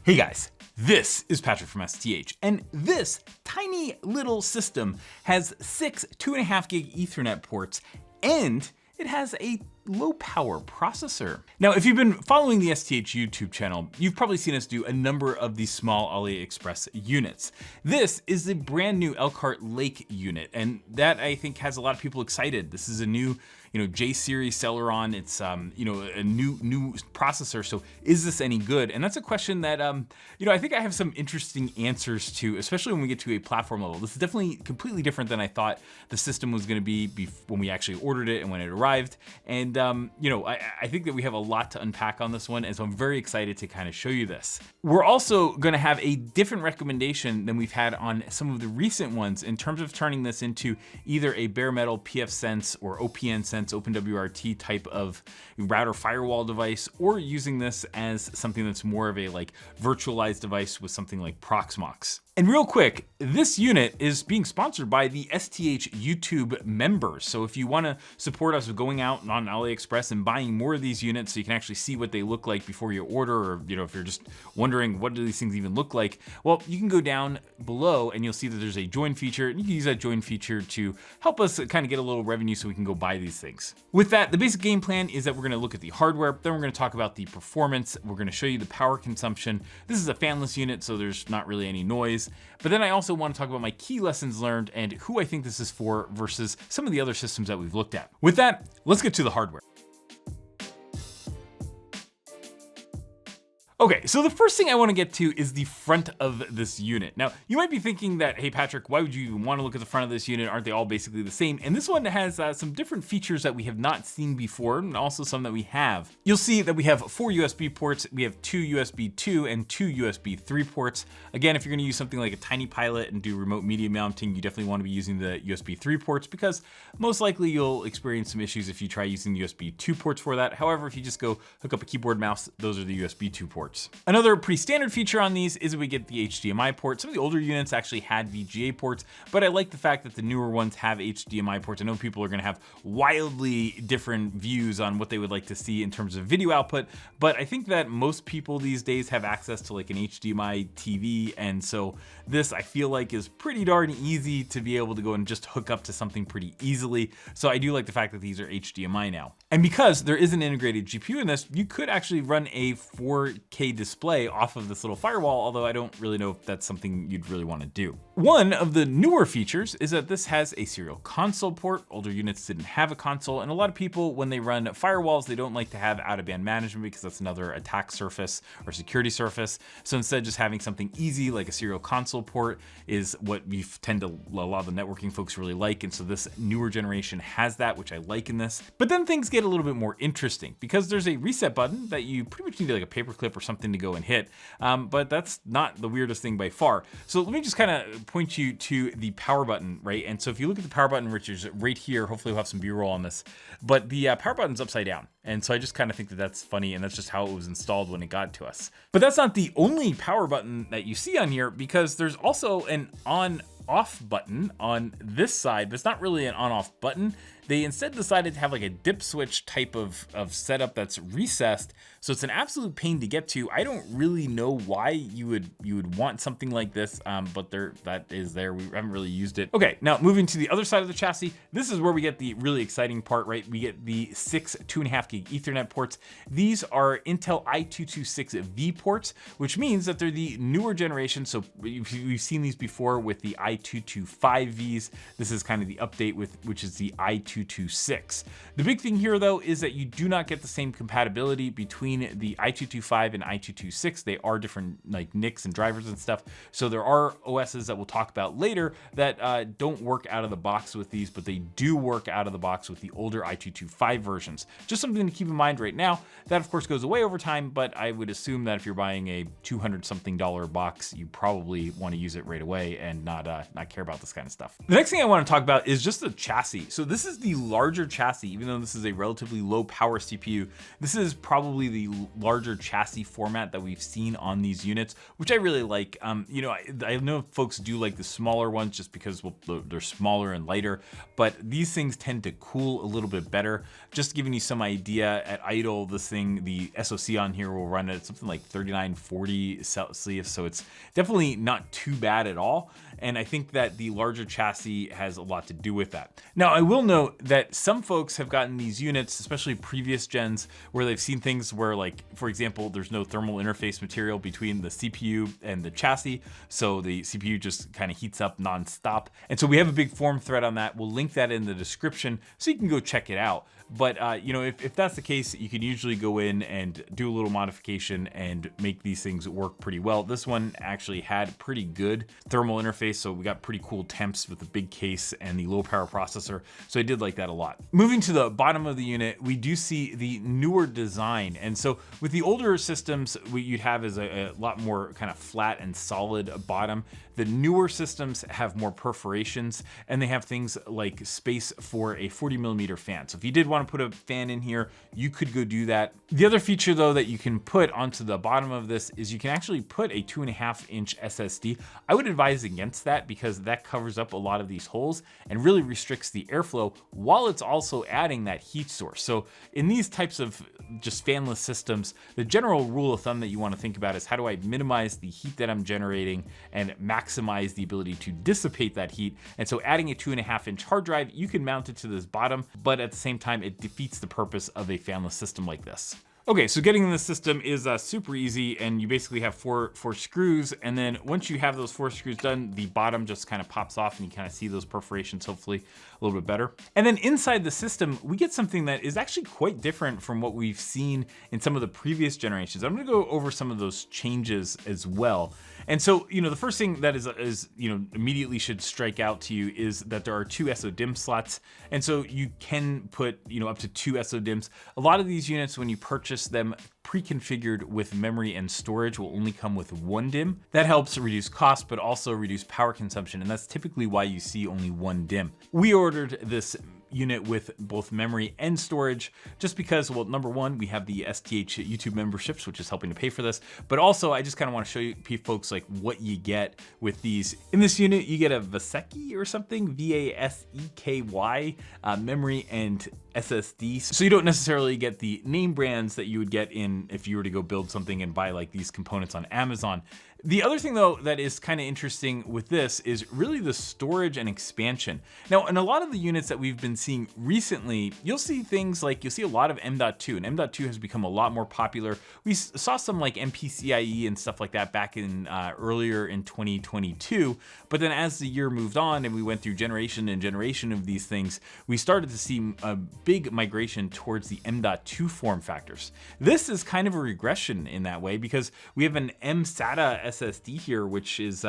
Hey guys, this is Patrick from STH, and this tiny little system has 6 2.5 gig Ethernet ports, and it has a low power processor. Now, if you've been following the STH YouTube channel, you've probably seen us do a number of these small AliExpress units. This is the brand new Elkhart Lake unit, and that I think has a lot of people excited. This is a new, J series Celeron. It's, a new processor. So is this any good? And that's a question that, I think I have some interesting answers to, especially when we get to a platform level. This is definitely completely different than I thought the system was going to be when we actually ordered it and when it arrived. And I think that we have a lot to unpack on this one, and so I'm very excited to kind of show you this. We're also going to have a different recommendation than we've had on some of the recent ones in terms of turning this into either a bare metal pfSense or OPNsense, OpenWRT type of router firewall device, or using this as something that's more of a virtualized device with something like Proxmox. And real quick, this unit is being sponsored by the STH YouTube members. So if you want to support us with going out on AliExpress and buying more of these units so you can actually see what they look like before you order, or if you're just wondering what do these things even look like, well, you can go down below and you'll see that there's a join feature, and you can use that join feature to help us kind of get a little revenue so we can go buy these things. With that, the basic game plan is that we're going to look at the hardware, then we're going to talk about the performance, we're going to show you the power consumption. This is a fanless unit, so there's not really any noise. But then I also want to talk about my key lessons learned and who I think this is for versus some of the other systems that we've looked at. With that, let's get to the hardware. Okay, so the first thing I want to get to is the front of this unit. Now, you might be thinking that, hey Patrick, why would you even want to look at the front of this unit? Aren't they all basically the same? And this one has some different features that we have not seen before, and also some that we have. You'll see that we have 4 USB ports, we have 2 USB 2 and 2 USB 3 ports. Again, if you're going to use something like a tiny pilot and do remote media mounting, you definitely want to be using the USB 3 ports, because most likely you'll experience some issues if you try using USB 2 ports for that. However, if you just go hook up a keyboard mouse, those are the USB 2 ports. Another pretty standard feature on these is that we get the HDMI port. Some of the older units actually had VGA ports, but I like the fact that the newer ones have HDMI ports. I know people are going to have wildly different views on what they would like to see in terms of video output, but I think that most people these days have access to an HDMI TV, and so this I feel like is pretty darn easy to be able to go and just hook up to something pretty easily. So I do like the fact that these are HDMI now. And because there is an integrated GPU in this, you could actually run a 4K display off of this little firewall, although I don't really know if that's something you'd really want to do. One of the newer features is that this has a serial console port. Older units didn't have a console, and a lot of people, when they run firewalls, they don't like to have out-of-band management because that's another attack surface or security surface. So instead, just having something easy like a serial console port is what we tend to, a lot of the networking folks really like, and so this newer generation has that, which I like in this. But then things get a little bit more interesting because there's a reset button that you pretty much need like a paperclip or something to go and hit, but that's not the weirdest thing by far. So let me just kind of point you to the power button, right? And so if you look at the power button, which is right here, hopefully we'll have some B-roll on this, but the power button's upside down. And so I just kind of think that that's funny, and that's just how it was installed when it got to us. But that's not the only power button that you see on here, because there's also an on-off button on this side, but it's not really an on-off button. They instead decided to have like a dip switch type of setup that's recessed. So it's an absolute pain to get to. I don't really know why you would want something like this, but that is there. We haven't really used it. Okay, now moving to the other side of the chassis, this is where we get the really exciting part, right? We get the 6 2.5 gig Ethernet ports. These are Intel i226V ports, which means that they're the newer generation. So we've seen these before with the i225Vs. This is kind of the update which is the i226. The big thing here though is that you do not get the same compatibility between the i225 and i226. They are different NICs and drivers and stuff. So there are OSs that we'll talk about later that don't work out of the box with these, but they do work out of the box with the older i225 versions. Just something to keep in mind right now. That of course goes away over time, but I would assume that if you're buying a $200-something box, you probably want to use it right away and not care about this kind of stuff. The next thing I want to talk about is just the chassis. So this is the larger chassis. Even though this is a relatively low power CPU, this is probably the larger chassis format that we've seen on these units, which I really like. You know, I know folks do like the smaller ones just because, well, they're smaller and lighter, but these things tend to cool a little bit better. Just giving you some idea, at idle, this thing, the SoC on here will run at something like 3940 Celsius, so it's definitely not too bad at all. And I think that the larger chassis has a lot to do with that. Now, I will note that some folks have gotten these units, especially previous gens, where they've seen things where, like, for example, there's no thermal interface material between the CPU and the chassis, so the CPU just kind of heats up nonstop. And so we have a big forum thread on that. We'll link that in the description so you can go check it out. But you know, if that's the case, you can usually go in and do a little modification and make these things work pretty well. This one actually had pretty good thermal interface, so we got pretty cool temps with the big case and the low power processor. So I did like that a lot. Moving to the bottom of the unit, we do see the newer design. And so with the older systems, what you'd have is a lot more kind of flat and solid bottom. The newer systems have more perforations, and they have things like space for a 40mm fan. So if you did want to put a fan in here, you could go do that. The other feature though that you can put onto the bottom of this is you can actually put a 2.5-inch SSD. I would advise against that because that covers up a lot of these holes and really restricts the airflow while it's also adding that heat source. So in these types of just fanless systems, the general rule of thumb that you want to think about is, how do I minimize the heat that I'm generating and maximize the ability to dissipate that heat? And so adding a 2.5-inch hard drive, you can mount it to this bottom, but at the same time, it defeats the purpose of a fanless system like this. Okay, so getting in the system is super easy, and you basically have four screws, and then once you have those 4 screws done, the bottom just kind of pops off and you kind of see those perforations hopefully a little bit better. And then inside the system, we get something that is actually quite different from what we've seen in some of the previous generations. I'm gonna go over some of those changes as well. And so, you know, the first thing that is you know, immediately should strike out to you is that there are 2 SODIMM slots. And so you can put, you know, up to 2 SODIMMs. A lot of these units, when you purchase them pre-configured with memory and storage, will only come with 1 DIMM. That helps reduce cost, but also reduce power consumption. And that's typically why you see only 1 DIMM. We ordered this unit with both memory and storage just because, well, number one, we have the STH YouTube memberships, which is helping to pay for this, but also I just kind of want to show you folks like what you get with these. In this unit, you get a Vaseky or something, VASEKY, memory and SSD. So you don't necessarily get the name brands that you would get in if you were to go build something and buy like these components on Amazon. The other thing though that is kind of interesting with this is really the storage and expansion. Now, in a lot of the units that we've been seeing recently, you'll see things like, you'll see a lot of M.2, and M.2 has become a lot more popular. We saw some like MPCIe and stuff like that back in earlier in 2022, but then as the year moved on and we went through generation and generation of these things, we started to see a big migration towards the M.2 form factors. This is kind of a regression in that way because we have an M-SATA SSD here, which is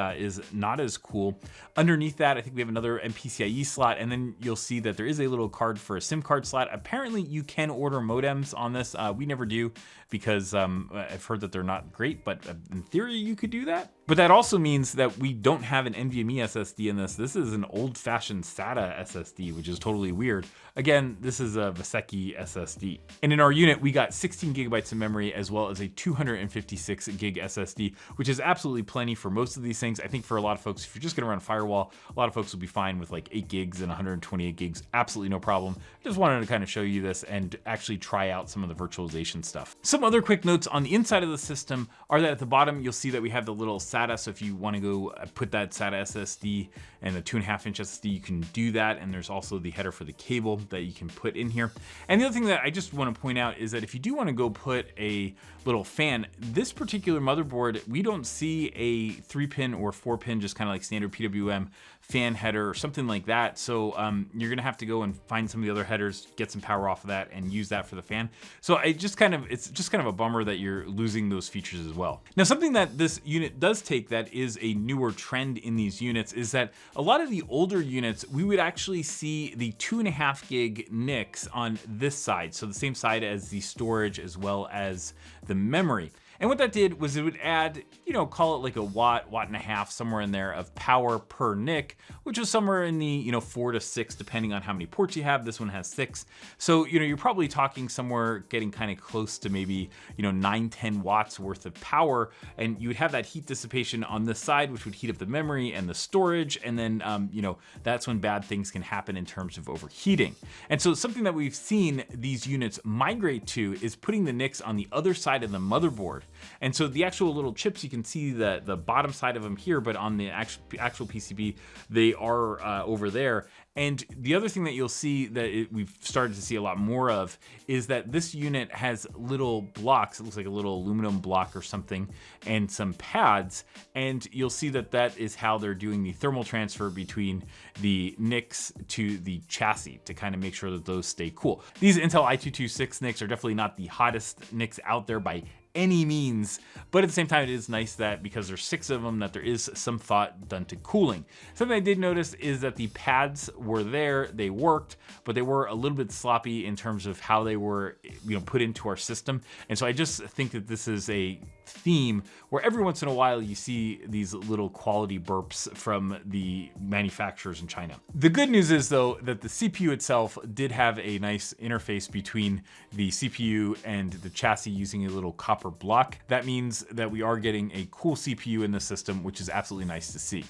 not as cool. Underneath that, I think we have another MPCIe slot, and then you'll see that there is a little card for a SIM card slot. Apparently, you can order modems on this. We never do because I've heard that they're not great, but in theory, you could do that. But that also means that we don't have an NVMe SSD in this. This is an old-fashioned SATA SSD, which is totally weird. Again, this is a Vaseky SSD. And in our unit, we got 16 gigabytes of memory as well as a 256 gig SSD, which is absolutely plenty for most of these things. I think for a lot of folks, if you're just gonna run Firewall, a lot of folks will be fine with like 8 gigs and 128 gigs, absolutely no problem. Just wanted to kind of show you this and actually try out some of the virtualization stuff. Some other quick notes on the inside of the system are that at the bottom, you'll see that we have the little SATA. So if you want to go put that SATA SSD and the 2.5-inch SSD, you can do that. And there's also the header for the cable that you can put in here. And the other thing that I just want to point out is that if you do want to go put a little fan, this particular motherboard, we don't see a 3-pin or 4-pin, just kind of like standard PWM fan header or something like that. So you're gonna have to go and find some of the other headers, get some power off of that, and use that for the fan. So it's just kind of a bummer that you're losing those features as well. Now, something that this unit does take that is a newer trend in these units is that a lot of the older units, we would actually see the 2.5 gig NICs on this side. So the same side as the storage as well as the memory. And what that did was it would add, call it like a watt and a half, somewhere in there of power per NIC, which was somewhere in the, 4 to 6, depending on how many ports you have. This one has 6. So, you're probably talking somewhere getting kind of close to maybe, 9-10 watts worth of power. And you would have that heat dissipation on this side, which would heat up the memory and the storage. And then, that's when bad things can happen in terms of overheating. And so something that we've seen these units migrate to is putting the NICs on the other side of the motherboard. And so the actual little chips, you can see the bottom side of them here, but on the actual PCB, they are over there. And the other thing that you'll see that we've started to see a lot more of is that this unit has little blocks. It looks like a little aluminum block or something, and some pads. And you'll see that that is how they're doing the thermal transfer between the NICs to the chassis to kind of make sure that those stay cool. These Intel i226 NICs are definitely not the hottest NICs out there by any means, but at the same time, it is nice that because there's 6 of them, that there is some thought done to cooling. Something I did notice is that the pads were there, they worked, but they were a little bit sloppy in terms of how they were, put into our system. And so I just think that this is a theme where every once in a while you see these little quality burps from the manufacturers in China. The good news is though that the CPU itself did have a nice interface between the CPU and the chassis using a little copper block. That means that we are getting a cool CPU in the system, which is absolutely nice to see.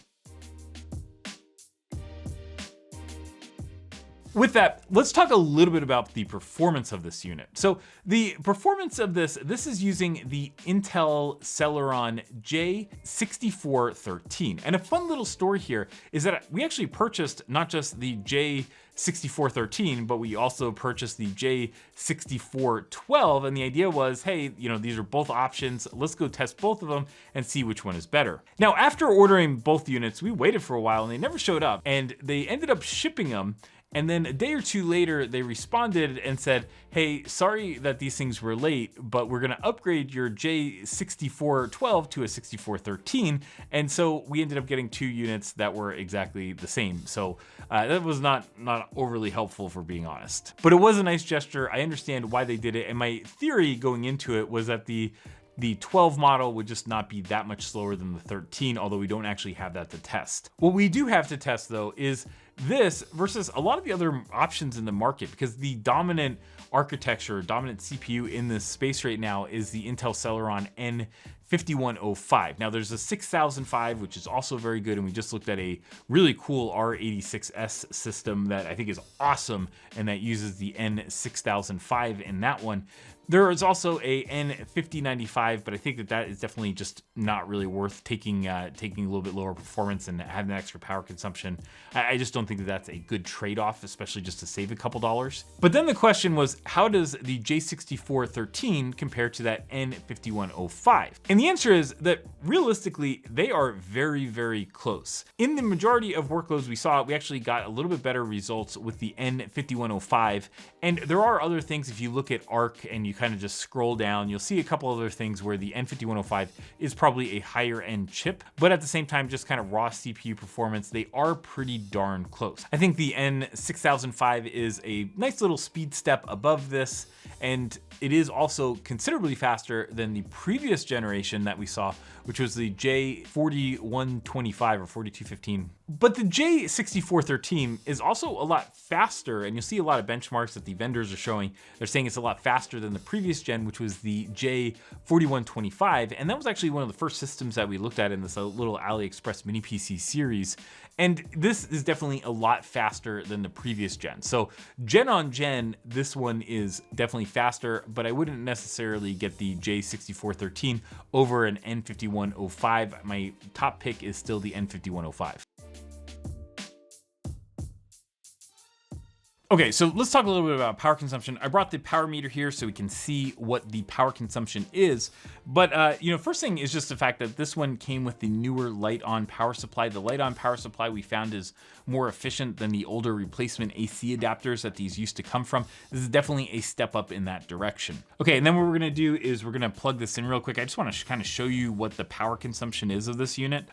With that, let's talk a little bit about the performance of this unit. So the performance of this is using the Intel Celeron J6413. And a fun little story here is that we actually purchased not just the J6413, but we also purchased the J6412. And the idea was, hey, these are both options. Let's go test both of them and see which one is better. Now, after ordering both units, we waited for a while and they never showed up, and they ended up shipping them. And then a day or two later, they responded and said, hey, sorry that these things were late, but we're gonna upgrade your J6412 to a 6413. And so we ended up getting 2 units that were exactly the same. So that was not overly helpful, for being honest. But it was a nice gesture. I understand why they did it. And my theory going into it was that the 12 model would just not be that much slower than the 13, although we don't actually have that to test. What we do have to test though is this versus a lot of the other options in the market, because the dominant architecture, dominant CPU in this space right now is the Intel Celeron N5105. Now there's a 6005, which is also very good. And we just looked at a really cool R86S system that I think is awesome, and that uses the N6005 in that one. There is also a N5095, but I think that is definitely just not really worth taking a little bit lower performance and having that extra power consumption. I just don't think that that's a good trade-off, especially just to save a couple dollars. But then the question was, how does the J6413 compare to that N5105? And the answer is that realistically, they are very, very close. In the majority of workloads we saw, we actually got a little bit better results with the N5105. And there are other things, if you look at ARC and you kind of just scroll down, you'll see a couple other things where the N5105 is probably a higher end chip, but at the same time, just kind of raw CPU performance, they are pretty darn close. I think the N6005 is a nice little speed step above this, and it is also considerably faster than the previous generation that we saw, which was the J4125 or 4215. But the J6413 is also a lot faster, and you'll see a lot of benchmarks that the vendors are showing. They're saying it's a lot faster than the previous gen, which was the J4125. And that was actually one of the first systems that we looked at in this little AliExpress mini PC series. And this is definitely a lot faster than the previous gen. So gen on gen, this one is definitely faster, but I wouldn't necessarily get the J6413 over an N5105. My top pick is still the N5105. Okay, so let's talk a little bit about power consumption. I brought the power meter here so we can see what the power consumption is. But first thing is just the fact that this one came with the newer light-on power supply. The light-on power supply we found is more efficient than the older replacement AC adapters that these used to come from. This is definitely a step up in that direction. Okay, and then what we're gonna do is we're gonna plug this in real quick. I just wanna kind of show you what the power consumption is of this unit.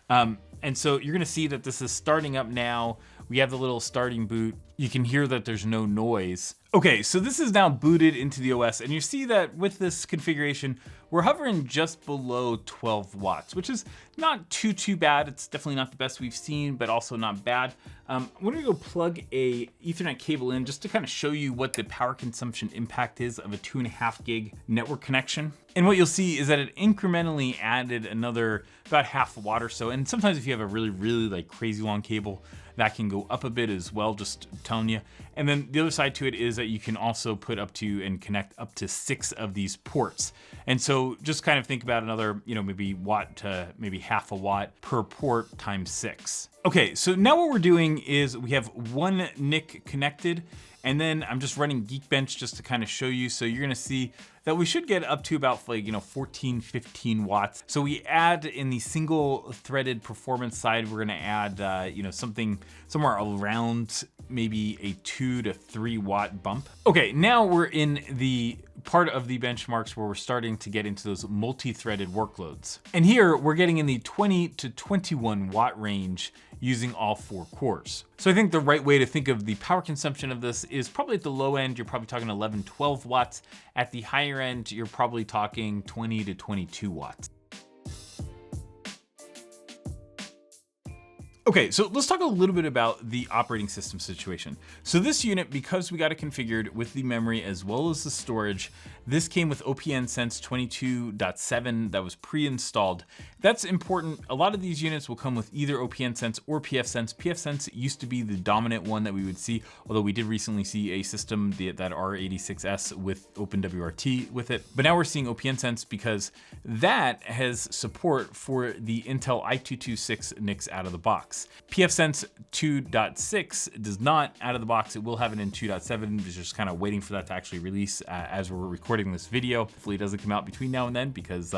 And so you're gonna see that this is starting up now We have the little starting boot. You can hear that there's no noise. Okay, so this is now booted into the OS, and you see that with this configuration, we're hovering just below 12 watts, which is not too bad. It's definitely not the best we've seen, but also not bad. I'm gonna go plug a Ethernet cable in just to kind of show you what the power consumption impact is of a 2.5 gig network connection. And what you'll see is that it incrementally added another about half a watt or so. And sometimes if you have a really like crazy long cable, that can go up a bit as well, just telling you. And then the other side to it is that you can also put up to and connect up to 6 of these ports. And so just kind of think about another, maybe watt to maybe half a watt per port times 6. Okay, so now what we're doing is we have one NIC connected, and then I'm just running Geekbench just to kind of show you. So you're gonna see that we should get up to about 14, 15 watts. So we add in the single threaded performance side, we're gonna add, something somewhere around maybe a 2 to 3 watt bump. Okay, now we're in the part of the benchmarks where we're starting to get into those multi-threaded workloads. And here we're getting in the 20 to 21 watt range using all 4 cores. So I think the right way to think of the power consumption of this is probably at the low end, you're probably talking 11, 12 watts. At the higher end, you're probably talking 20 to 22 watts. Okay, so let's talk a little bit about the operating system situation. So this unit, because we got it configured with the memory as well as the storage, this came with OPNsense 22.7 that was pre-installed. That's important. A lot of these units will come with either OPNsense or pfSense. pfSense used to be the dominant one that we would see, although we did recently see a system, that R86S with OpenWRT with it. But now we're seeing OPNsense because that has support for the Intel i226 NICs out of the box. pfSense 2.6 does not out of the box. It will have it in 2.7. We're just kind of waiting for that to actually release as we're recording this video. Hopefully it doesn't come out between now and then, because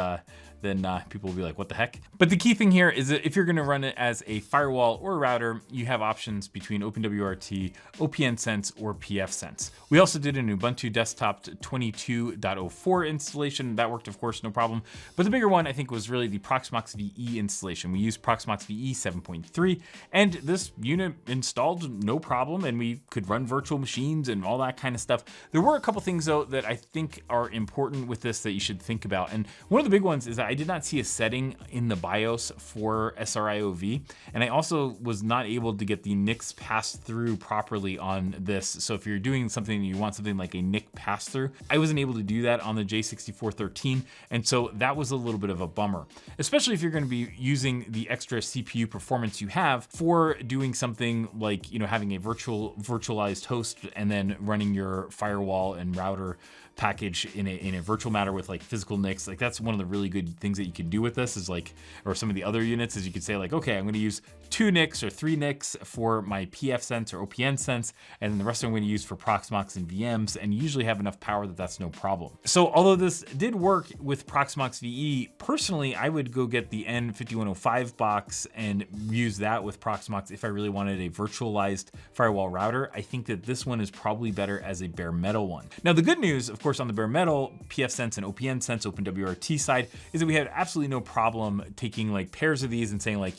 then people will be like, what the heck? But the key thing here is that if you're gonna run it as a firewall or a router, you have options between OpenWRT, OPNsense, or pfSense. We also did an Ubuntu desktop 22.04 installation. That worked, of course, no problem. But the bigger one, I think, was really the Proxmox VE installation. We used Proxmox VE 7.3, and this unit installed no problem, and we could run virtual machines and all that kind of stuff. There were a couple things, though, that I think are important with this that you should think about. And one of the big ones is that I did not see a setting in the BIOS for SRIOV, and I also was not able to get the NICs passed through properly on this. So if you're doing something and you want something like a NIC pass through, I wasn't able to do that on the J6413, and so that was a little bit of a bummer, especially if you're going to be using the extra CPU performance you have for doing something like, having a virtualized host and then running your firewall and router package in a virtual matter with like physical NICs. Like, that's one of the really good things that you can do with this is like, or some of the other units, is you could say like, okay, I'm going to use 2 NICs or 3 NICs for my pfSense or OPNsense, and then the rest I'm going to use for Proxmox and VMs, and you usually have enough power that that's no problem. So although this did work with Proxmox VE, personally, I would go get the N5105 box and use that with Proxmox if I really wanted a virtualized firewall router. I think that this one is probably better as a bare metal one. Now, the good news, of course, on the bare metal pfSense and OPNsense, OpenWRT side, is that we had absolutely no problem taking like pairs of these and saying like,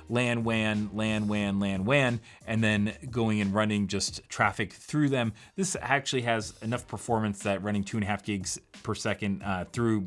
LAN, WAN, LAN, WAN, LAN, WAN, and then going and running just traffic through them. This actually has enough performance that running 2.5 gigs per second through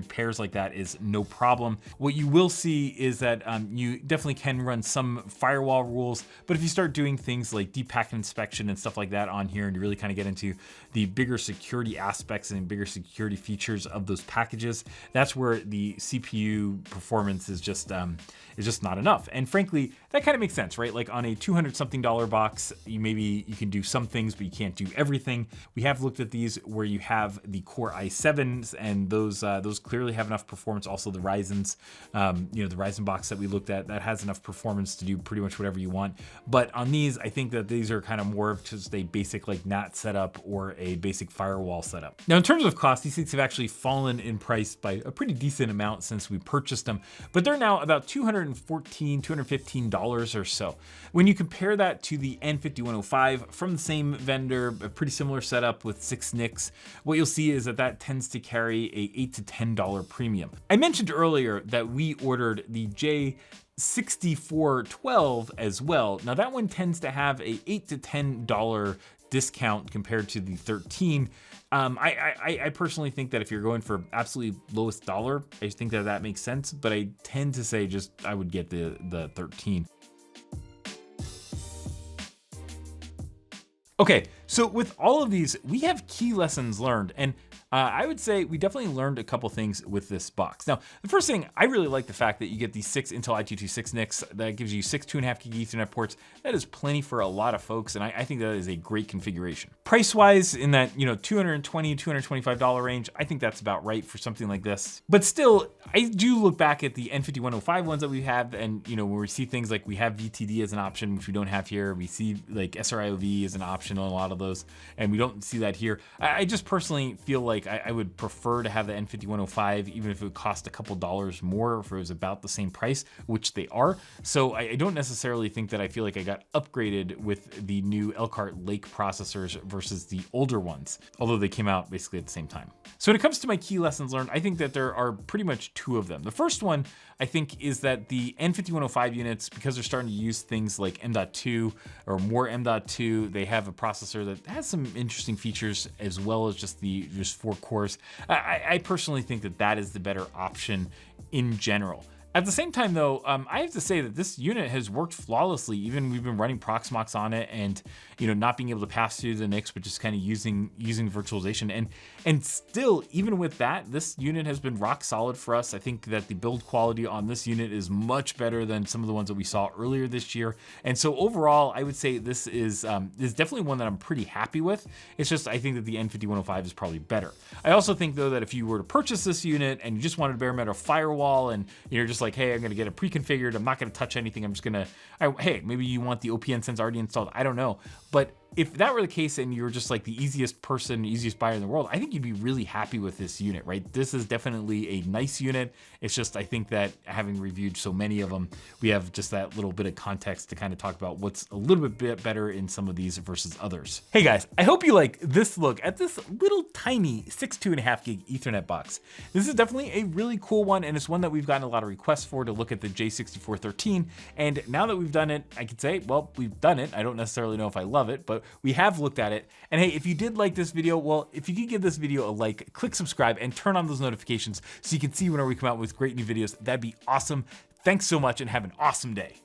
pairs like that is no problem. What you will see is that you definitely can run some firewall rules, but if you start doing things like deep packet inspection and stuff like that on here, and you really kind of get into the bigger security aspects and bigger security features of those packages, that's where the CPU performance is just not enough. And frankly, that kind of makes sense, right? Like on a $200-something box, you can do some things, but you can't do everything. We have looked at these where you have the Core i7s, and those clearly have enough performance. Also the Ryzen's, the Ryzen box that we looked at, that has enough performance to do pretty much whatever you want. But on these, I think that these are kind of more of just a basic like NAT setup or a basic firewall setup. Now, in terms of cost, these things have actually fallen in price by a pretty decent amount since we purchased them, but they're now about $214, $215 or so. When you compare that to the N5105 from the same vendor, a pretty similar setup with 6 NICs, what you'll see is that that tends to carry a $8 to $10 premium. I mentioned earlier that we ordered the J6413 as well. Now that one tends to have a $8 to $10 discount compared to the 13. I personally think that if you're going for absolutely lowest dollar, I think that that makes sense, but I tend to say just I would get the 13. Okay, so with all of these, we have key lessons learned, and I would say we definitely learned a couple things with this box. Now, the first thing, I really like the fact that you get these 6 Intel i226 NICs. That gives you 6 2.5 gig Ethernet ports. That is plenty for a lot of folks, and I think that is a great configuration. Price-wise, in that $220, $225 range, I think that's about right for something like this. But still, I do look back at the N5105 ones that we have, and when we see things like we have VTD as an option, which we don't have here. We see like SRIOV as an option on a lot of those, and we don't see that here. I just personally feel like I would prefer to have the N5105, even if it would cost a couple dollars more, if it was about the same price, which they are. So I don't necessarily think that I feel like I got upgraded with the new Elkhart Lake processors versus the older ones, although they came out basically at the same time. So when it comes to my key lessons learned, I think that there are pretty much 2 of them. The first one, I think, is that the N5105 units, because they're starting to use things like M.2 or more M.2, they have a processor that has some interesting features as well as just 4 cores. I personally think that that is the better option in general. At the same time though, I have to say that this unit has worked flawlessly. Even we've been running Proxmox on it and not being able to pass through the NICs, but just kind of using virtualization. And still, even with that, this unit has been rock solid for us. I think that the build quality on this unit is much better than some of the ones that we saw earlier this year. And so overall, I would say this is definitely one that I'm pretty happy with. It's just, I think that the N5105 is probably better. I also think though that if you were to purchase this unit and you just wanted a bare metal firewall and you're just like, hey, I'm gonna get it pre-configured, I'm not gonna touch anything, I'm just gonna, hey, maybe you want the OPNsense already installed, I don't know. But if that were the case and you're just like the easiest buyer in the world, I think you'd be really happy with this unit, right? This is definitely a nice unit. It's just, I think that having reviewed so many of them, we have just that little bit of context to kind of talk about what's a little bit better in some of these versus others. Hey guys, I hope you like this look at this little tiny 6 2.5 gig Ethernet box. This is definitely a really cool one, and it's one that we've gotten a lot of requests for to look at the J6413. And now that we've done it, I could say, well, we've done it. I don't necessarily know if I love it, but we have looked at it. And hey, if you did like this video, well, if you could give this video a like, click subscribe, and turn on those notifications so you can see whenever we come out with great new videos, that'd be awesome. Thanks so much and have an awesome day.